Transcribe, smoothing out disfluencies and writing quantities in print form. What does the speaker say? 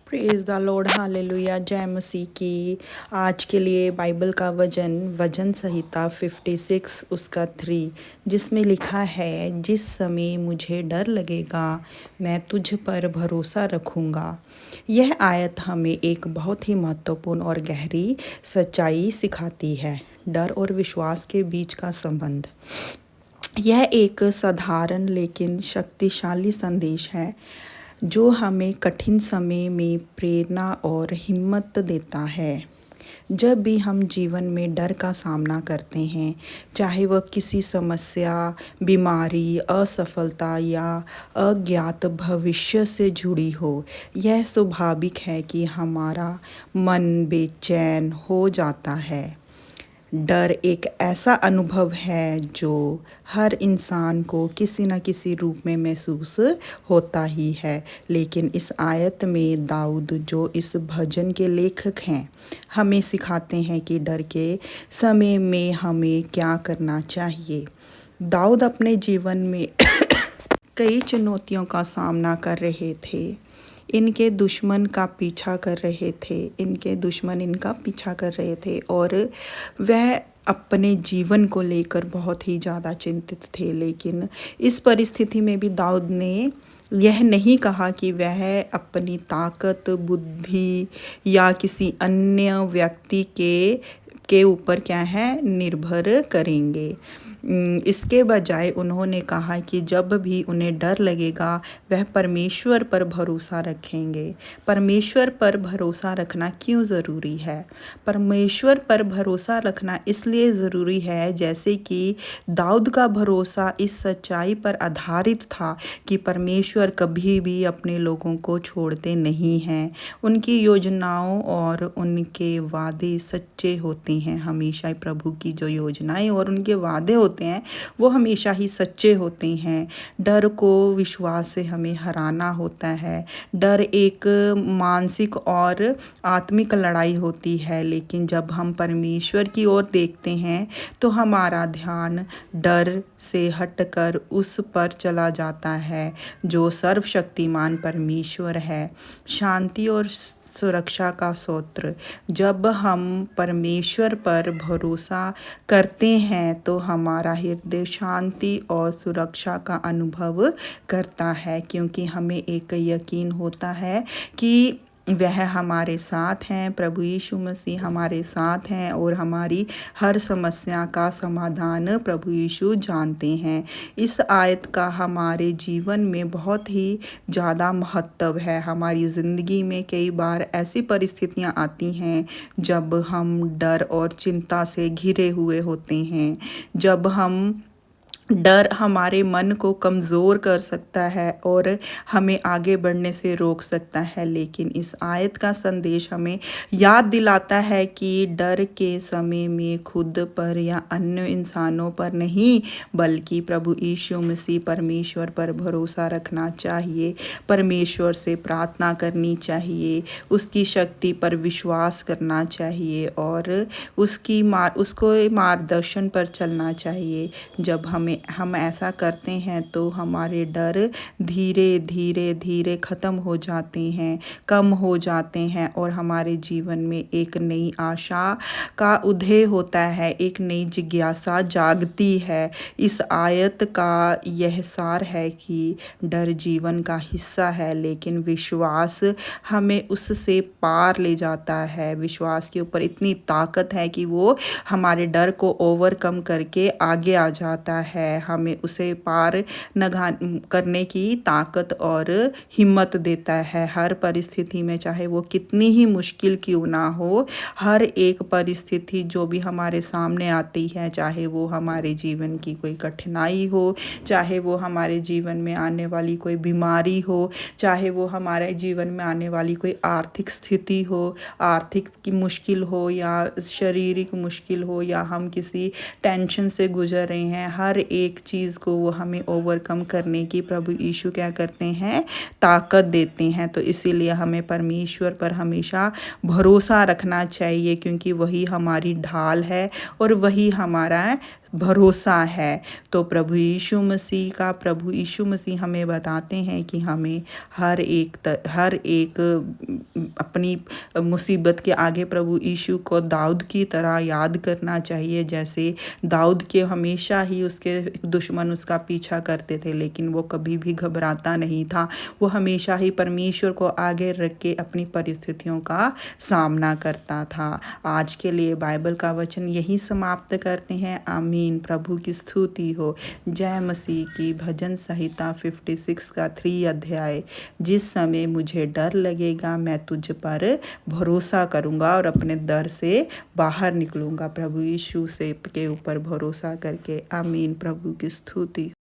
Praise the Lord, hallelujah. जय मसीह की। आज के लिए बाइबल का वचन संहिता 56 उसका 3, जिसमें लिखा है, जिस समय मुझे डर लगेगा मैं तुझ पर भरोसा रखूँगा। यह आयत हमें एक बहुत ही महत्वपूर्ण और गहरी सच्चाई सिखाती है, डर और विश्वास के बीच का संबंध। यह एक साधारण लेकिन शक्तिशाली संदेश है जो हमें कठिन समय में प्रेरणा और हिम्मत देता है। जब भी हम जीवन में डर का सामना करते हैं, चाहे वह किसी समस्या, बीमारी, असफलता या अज्ञात भविष्य से जुड़ी हो, यह स्वाभाविक है कि हमारा मन बेचैन हो जाता है। डर एक ऐसा अनुभव है जो हर इंसान को किसी न किसी रूप में महसूस होता ही है। लेकिन इस आयत में दाऊद, जो इस भजन के लेखक हैं, हमें सिखाते हैं कि डर के समय में हमें क्या करना चाहिए। दाऊद अपने जीवन में कई चुनौतियों का सामना कर रहे थे। इनके दुश्मन का पीछा कर रहे थे, इनके दुश्मन इनका पीछा कर रहे थे और वह अपने जीवन को लेकर बहुत ही ज़्यादा चिंतित थे। लेकिन इस परिस्थिति में भी दाऊद ने यह नहीं कहा कि वह अपनी ताकत, बुद्धि या किसी अन्य व्यक्ति के ऊपर क्या है निर्भर करेंगे। इसके बजाय उन्होंने कहा कि जब भी उन्हें डर लगेगा वह परमेश्वर पर भरोसा रखेंगे। परमेश्वर पर भरोसा रखना क्यों ज़रूरी है? परमेश्वर पर भरोसा रखना इसलिए ज़रूरी है जैसे कि दाऊद का भरोसा इस सच्चाई पर आधारित था कि परमेश्वर कभी भी अपने लोगों को छोड़ते नहीं हैं। उनकी योजनाओं और उनके वादे सच्चे होते हैं हमेशा। प्रभु की जो योजनाएं और उनके वादे होते हैं वो हमेशा ही सच्चे होते हैं। डर को विश्वास से हमें हराना होता है। डर एक मानसिक और आत्मिक लड़ाई होती है, लेकिन जब हम परमेश्वर की ओर देखते हैं तो हमारा ध्यान डर से हटकर उस पर चला जाता है जो सर्वशक्तिमान परमेश्वर है, शांति और सुरक्षा का स्रोत। जब हम परमेश्वर पर भरोसा करते हैं तो हमारा हृदय शांति और सुरक्षा का अनुभव करता है, क्योंकि हमें एक यकीन होता है कि वह हमारे साथ हैं। प्रभु यीशु मसीह हमारे साथ हैं और हमारी हर समस्या का समाधान प्रभु यीशु जानते हैं। इस आयत का हमारे जीवन में बहुत ही ज़्यादा महत्व है। हमारी ज़िंदगी में कई बार ऐसी परिस्थितियां आती हैं जब हम डर और चिंता से घिरे हुए होते हैं, जब हम डर हमारे मन को कमज़ोर कर सकता है और हमें आगे बढ़ने से रोक सकता है। लेकिन इस आयत का संदेश हमें याद दिलाता है कि डर के समय में खुद पर या अन्य इंसानों पर नहीं, बल्कि प्रभु यीशु मसीह परमेश्वर पर भरोसा रखना चाहिए। परमेश्वर से प्रार्थना करनी चाहिए, उसकी शक्ति पर विश्वास करना चाहिए और उसको मार्गदर्शन पर चलना चाहिए। जब हम ऐसा करते हैं तो हमारे डर धीरे धीरे धीरे ख़त्म हो जाते हैं, कम हो जाते हैं और हमारे जीवन में एक नई आशा का उदय होता है, एक नई जिज्ञासा जागती है। इस आयत का यह सार है कि डर जीवन का हिस्सा है, लेकिन विश्वास हमें उससे पार ले जाता है। विश्वास के ऊपर इतनी ताकत है कि वो हमारे डर को ओवरकम करके आगे आ जाता है। हमें उसे पार करने की ताकत और हिम्मत देता है। हर परिस्थिति में, चाहे वो कितनी ही मुश्किल क्यों ना हो, हर एक परिस्थिति जो भी हमारे सामने आती है, चाहे वो हमारे जीवन की कोई कठिनाई हो, चाहे वो हमारे जीवन में आने वाली कोई बीमारी हो, चाहे वो हमारे जीवन में आने वाली कोई आर्थिक स्थिति हो, आर्थिक की मुश्किल हो या शारीरिक मुश्किल हो, या हम किसी टेंशन से गुजर रहे हैं, हर एक चीज़ को वो हमें ओवरकम करने की प्रभु यीशु क्या करते हैं, ताकत देते हैं। तो इसीलिए हमें परमेश्वर पर हमेशा भरोसा रखना चाहिए, क्योंकि वही हमारी ढाल है और वही हमारा भरोसा है। तो प्रभु यीशु मसीह हमें बताते हैं कि हमें हर एक अपनी मुसीबत के आगे प्रभु यीशु को दाऊद की तरह याद करना चाहिए। जैसे दाऊद के हमेशा ही उसके दुश्मन उसका पीछा करते थे, लेकिन वो कभी भी घबराता नहीं था। वो हमेशा ही परमेश्वर को आगे रख के अपनी परिस्थितियों का सामना करता था। आज के लिए बाइबल का वचन यही समाप्त करते हैं। आमीन। प्रभु की स्तुति हो। जय मसीह की। भजन संहिता 56 का 3 अध्याय। जिस समय मुझे डर लगेगा मैं तुझ पर भरोसा करूँगा और अपने डर से बाहर निकलूँगा, प्रभु यीशु से के ऊपर भरोसा करके। आमीन। प्रभु की स्तुति।